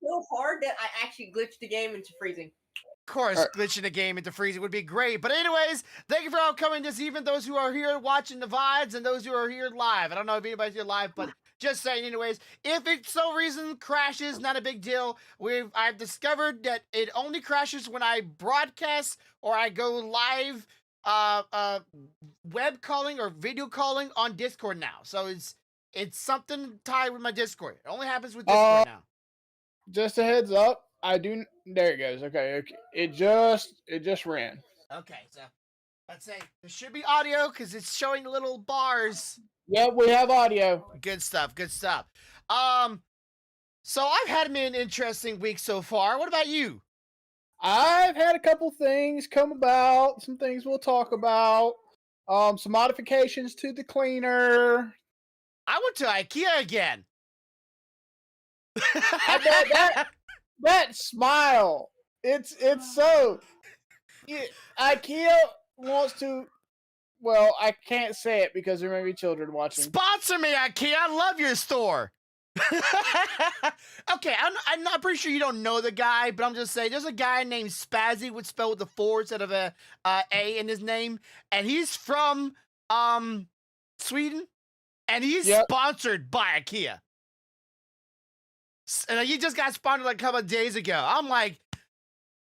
so hard that I actually glitched the game into freezing. Of course, glitching the game into freezing would be great. But anyways, thank you for all coming this evening. Those who are here watching the VODs and those who are here live. I don't know if anybody's here live, but just saying anyways. If it some reason crashes, not a big deal. I've discovered that it only crashes when I broadcast or I go live web calling or video calling on Discord now. So it's something tied with my Discord. It only happens with Discord now. Just a heads up. There it goes. Okay. It just ran. Okay, so let's say there should be audio because it's showing little bars. Yep, we have audio. Good stuff. Good stuff. So I've had an interesting week so far. What about you? I've had a couple things come about. Some things we'll talk about. Some modifications to the cleaner. I went to IKEA again. That smile. It's so. IKEA wants to. Well, I can't say it because there may be children watching. Sponsor me, IKEA. I love your store. Okay, I'm not pretty sure you don't know the guy, but I'm just saying there's a guy named Spazzy, would spell with the 4 instead of a in his name, and he's from Sweden, and he's sponsored by IKEA. And he just got sponsored like a couple of days ago. I'm like,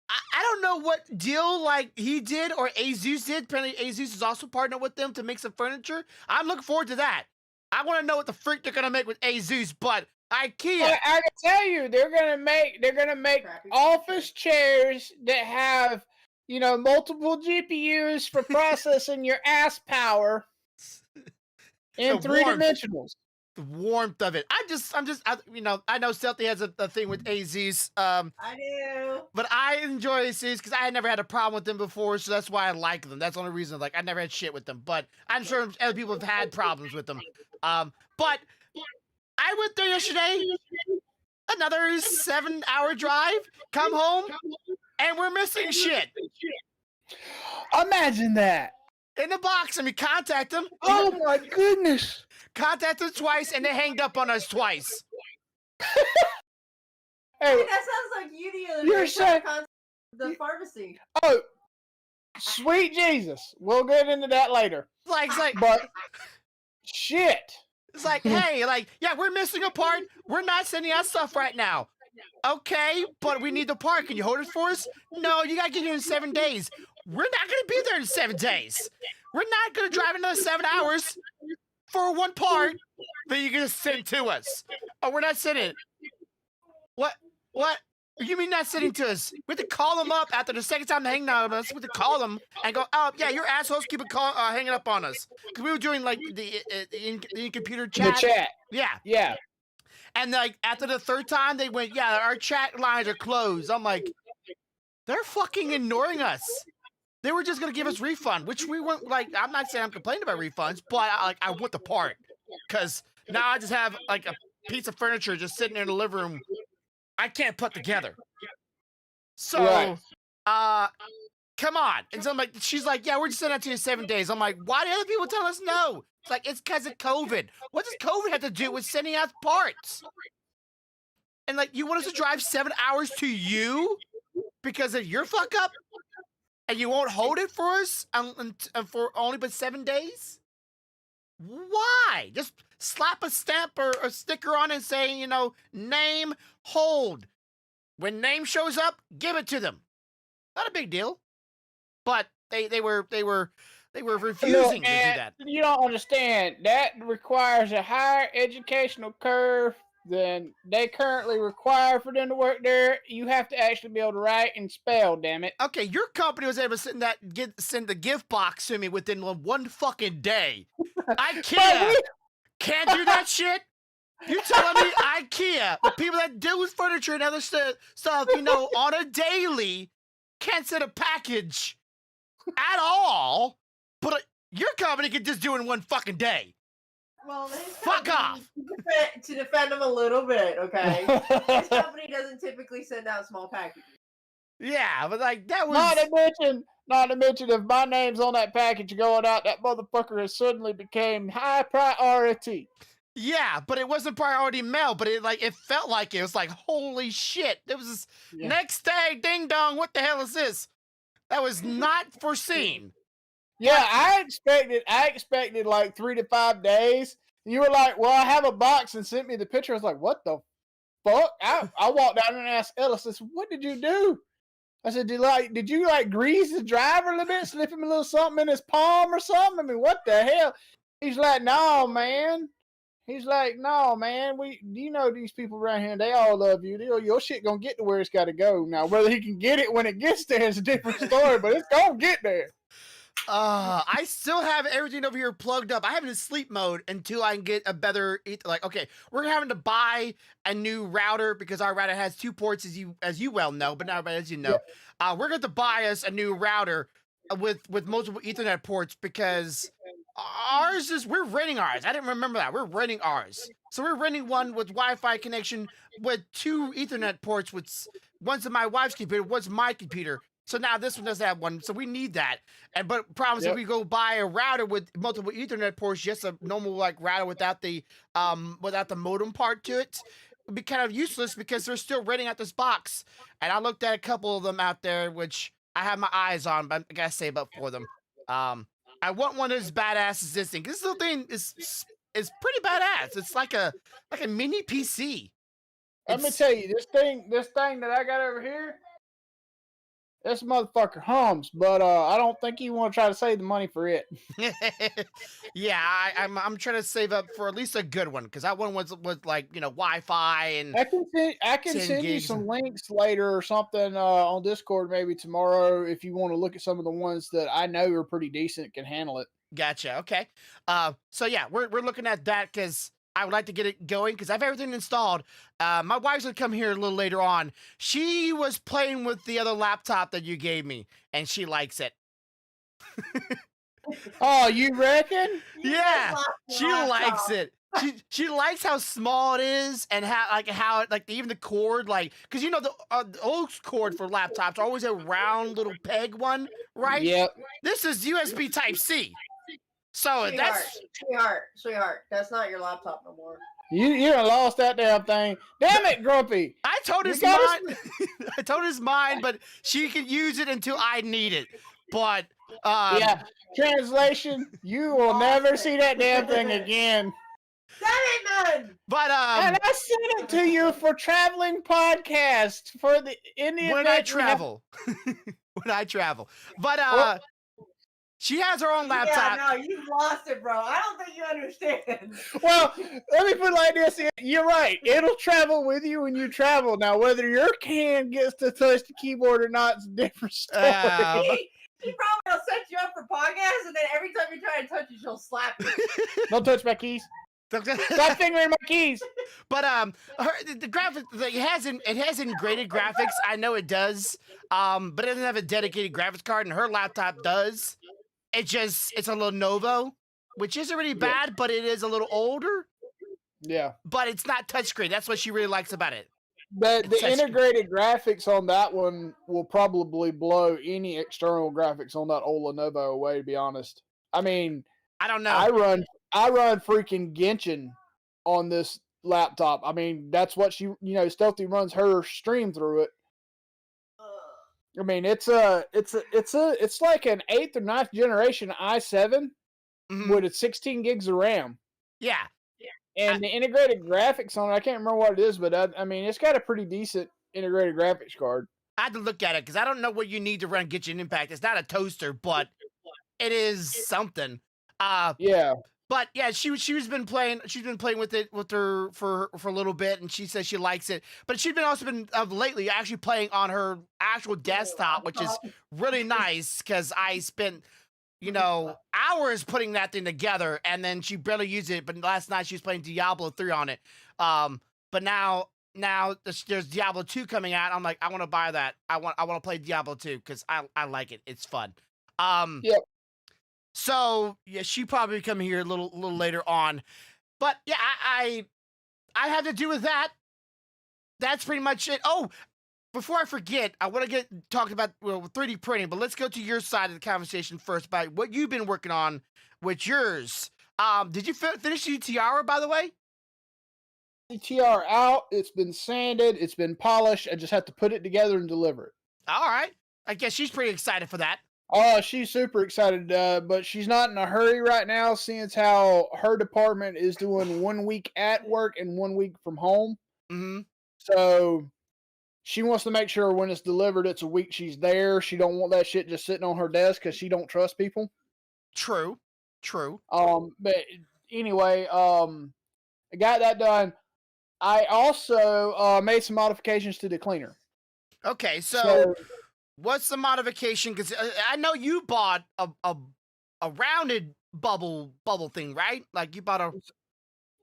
I don't know what deal like he did or Azus did. Apparently, Azus is also partnered with them to make some furniture. I'm looking forward to that. I want to know what the freak they're gonna make with Azus, but IKEA. I can tell you, they're gonna make office chairs that have, multiple GPUs for processing your ass power in 3 dimensionals. The warmth of it. I know Stealthy has a thing with Azus. I do. But I enjoy Azus because I had never had a problem with them before, so that's why I like them. That's the only reason. Like, I never had shit with them, but I'm sure other people have had problems with them. But I went there yesterday, another 7-hour drive, come home, and we're missing shit. Imagine that. In the box, and we contact them. Oh my goodness. Contact them twice, and they hanged up on us twice. Hey, that sounds like you the other day. You're saying the pharmacy. Oh, sweet Jesus. We'll get into that later. But shit. It's like, hey, yeah, we're missing a part. We're not sending out stuff right now. Okay, but we need the part. Can you hold it for us? No, you gotta get here in 7 days. We're not gonna be there in 7 days. We're not gonna drive another 7 hours for one part that you're gonna send to us. Oh, we're not sending it. What? You mean not sending to us? We have to call them up after the second time they hang on us. We have to call them and go, oh, yeah, your assholes keep hanging up on us. Because we were doing, like, the in-computer chat. The chat. Yeah. And, like, after the third time, they went, yeah, our chat lines are closed. I'm like, they're fucking ignoring us. They were just going to give us refund, which we weren't, like, I'm not saying I'm complaining about refunds, but, I want the part. Because now I just have, like, a piece of furniture just sitting there in the living room I can't put together. So, come on. And so I'm like, she's like, yeah, we're just sending that to you in 7 days. I'm like, why do other people tell us no? It's like, it's because of COVID. What does COVID have to do with sending out parts? And like, you want us to drive 7 hours to you because of your fuck up? And you won't hold it for us for only but 7 days? Why? Just slap a stamp or a sticker on it and say, name, hold. When name shows up, give it to them. Not a big deal. But they were refusing to do that. You don't understand. That requires a higher educational curve than they currently require for them to work there. You have to actually be able to write and spell, damn it. Okay, your company was able to send the gift box to me within one fucking day. IKEA can't do that shit? You telling me IKEA, the people that deal with furniture and other stuff, on a daily, can't send a package at all, but your company can just do it in one fucking day? Well, fuck off. To defend them a little bit, okay? This company doesn't typically send out small packages. Yeah, but like that was not to mention if my name's on that package going out, that motherfucker has suddenly became high priority. Yeah, but it wasn't priority mail, but it felt like it was like, holy shit. It was this next day, ding dong, what the hell is this? That was not foreseen. Yeah, I expected like 3 to 5 days. You were like, well, I have a box, and sent me the picture. I was like, what the fuck? I walked down and asked Ellis, I said, what did you do? I said, did you grease the driver a little bit, slip him a little something in his palm or something? I mean, what the hell? He's like, no, man. He's like, no, man. These people around here, they all love you. Your shit gonna get to where it's got to go. Now, whether he can get it when it gets there is a different story, but it's gonna get there. I still have everything over here plugged up. I have it in sleep mode until I can get a better. Okay, we're having to buy a new router because our router has 2 ports, as you well know, but not as you know. Yeah. We're going to buy us a new router with multiple Ethernet ports because we're renting ours. I didn't remember that. We're renting ours. So we're renting one with Wi-Fi connection with 2 Ethernet ports, with one's in my wife's computer, one's my computer. So now this one doesn't have one, so we need that. But promise, if we go buy a router with multiple Ethernet ports, just a normal router without the modem part to it, would be kind of useless because they're still renting out this box. And I looked at a couple of them out there, which I have my eyes on, but I gotta save up for them. I want one as badass as this thing. This little thing is pretty badass. It's like a mini PC. Let me tell you, this thing that I got over here. This motherfucker hums, but I don't think you want to try to save the money for it. Yeah, I'm trying to save up for at least a good one because that one was Wi-Fi and I can send you some links later or something on Discord maybe tomorrow if you want to look at some of the ones that I know are pretty decent, can handle it. Gotcha. Okay. So yeah, we're looking at that because I would like to get it going because I have everything installed. My wife's gonna come here a little later on. She was playing with the other laptop that you gave me, and she likes it. Oh, you reckon? Yeah, she likes it. She likes how small it is and how even the cord, because the old cord for laptops are always a round little peg one, right? Yep. This is USB Type C. So sweetheart, that's not your laptop no more. You done lost that damn thing. Damn it, Grumpy. I told his mine. I told his mine, but she can use it until I need it. But yeah. Translation: you will never see that damn thing again. Damn it, man! But and I sent it to you for traveling podcast for the Indian. When I travel, but she has her own laptop. Yeah, no, you've lost it, bro. I don't think you understand. Well, let me put it like this. You're right. It'll travel with you when you travel. Now, whether your can gets to touch the keyboard or not is a different story. She probably will set you up for podcasts, and then every time you try to touch it, she'll slap you. Don't touch my keys. Stop fingering my keys. But the graphics, it has integrated graphics. I know it does. But it doesn't have a dedicated graphics card, and her laptop does. It's a Lenovo, which isn't really bad, but it is a little older. Yeah. But it's not touchscreen. That's what she really likes about it. But the integrated graphics on that one will probably blow any external graphics on that old Lenovo away, to be honest. I mean, I don't know. I run freaking Genshin on this laptop. I mean, that's what she, Stealthy runs her stream through it. I mean, it's like an 8th or 9th generation i7 with a 16 gigs of RAM. Yeah. And the integrated graphics on it, I can't remember what it is, but I mean, it's got a pretty decent integrated graphics card. I had to look at it because I don't know what you need to run Genshin Impact. It's not a toaster, but it is something. Yeah. But yeah, she's been playing with it with her for a little bit, and she says she likes it. But she's been lately actually playing on her actual desktop, which is really nice because I spent hours putting that thing together, and then she barely used it. But last night she was playing Diablo 3 on it. But now there's Diablo 2 coming out. I'm like, I want to buy that. I want to play Diablo 2 because I like it. It's fun. Yep. So yeah, she probably come here a little later on, but yeah, I have to do with that. That's pretty much it. Oh, before I forget, I want to talk about 3D printing, but let's go to your side of the conversation first about what you've been working on with yours. Did you finish the tiara, by the way? the TR out. It's been sanded. It's been polished. I just have to put it together and deliver it. All right. I guess she's pretty excited for that. Oh, she's super excited, but she's not in a hurry right now, since how her department is doing 1 week at work and 1 week from home. Mm-hmm. So she wants to make sure when it's delivered, it's a week she's there. She don't want that shit just sitting on her desk because she don't trust people. True. But anyway, I got that done. I also made some modifications to the cleaner. Okay, so what's the modification? Because I know you bought a rounded bubble thing, right? Like you bought a.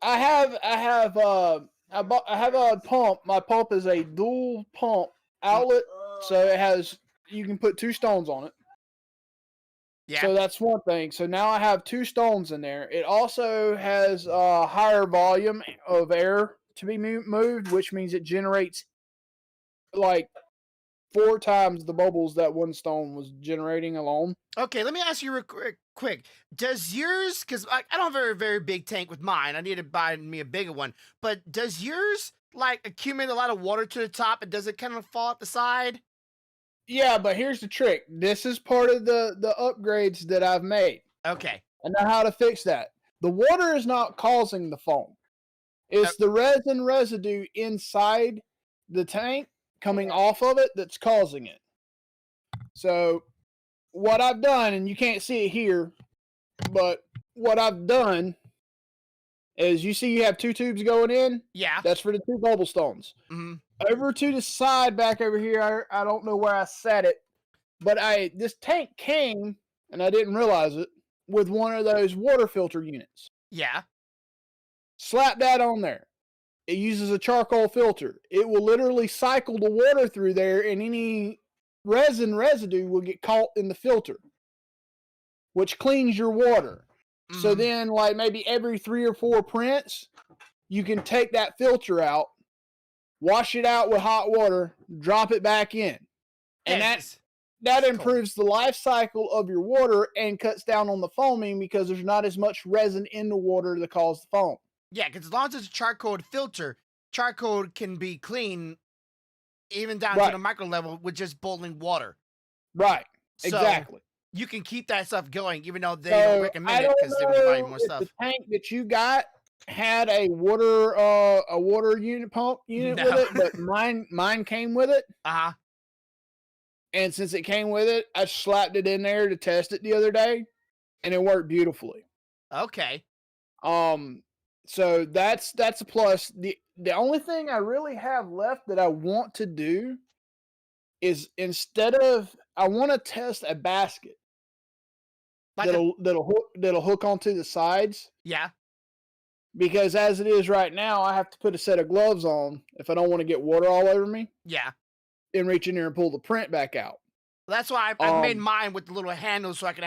I have a pump. My pump is a dual pump outlet, so it has, you can put 2 stones on it. Yeah. So that's one thing. So now I have 2 stones in there. It also has a higher volume of air to be moved, which means it generates like 4 times the bubbles that one stone was generating alone. Okay, let me ask you real quick. Does yours, because I don't have a very, very big tank with mine. I need to buy me a bigger one. But does yours like accumulate a lot of water to the top, and does it kind of fall at the side? Yeah, but here's the trick. This is part of the upgrades that I've made. Okay. I know how to fix that. The water is not causing the foam. It's the resin residue inside the tank coming off of it that's causing it. So what I've done, and you can't see it here, but what I've done is, you see you have 2 tubes going in? Yeah. That's for the 2 bubble stones. Mm-hmm. Over to the side back over here, I don't know where I set it, but this tank came, and I didn't realize it, with one of those water filter units. Yeah. Slap that on there. It uses a charcoal filter. It will literally cycle the water through there, and any resin residue will get caught in the filter, which cleans your water. Mm-hmm. So then, like maybe every 3 or 4 prints, you can take that filter out, wash it out with hot water, drop it back in. And that improves the life cycle of your water and cuts down on the foaming, because there's not as much resin in the water to cause the foam. Yeah, because as long as it's a charcoal filter, charcoal can be clean even down to the micro level with just boiling water. Right, exactly. You can keep that stuff going, even though they don't recommend it because they want to buy more stuff. The tank that you got had a water unit pump unit with it, but mine came with it. Uh-huh. And since it came with it, I slapped it in there to test it the other day, and it worked beautifully. Okay. So that's a plus. The only thing I really have left that I want to do is, I want to test a basket that'll hook onto the sides. Yeah. Because as it is right now, I have to put a set of gloves on if I don't want to get water all over me. Yeah. And reach in there and pull the print back out. That's why I made mine with the little handles so I can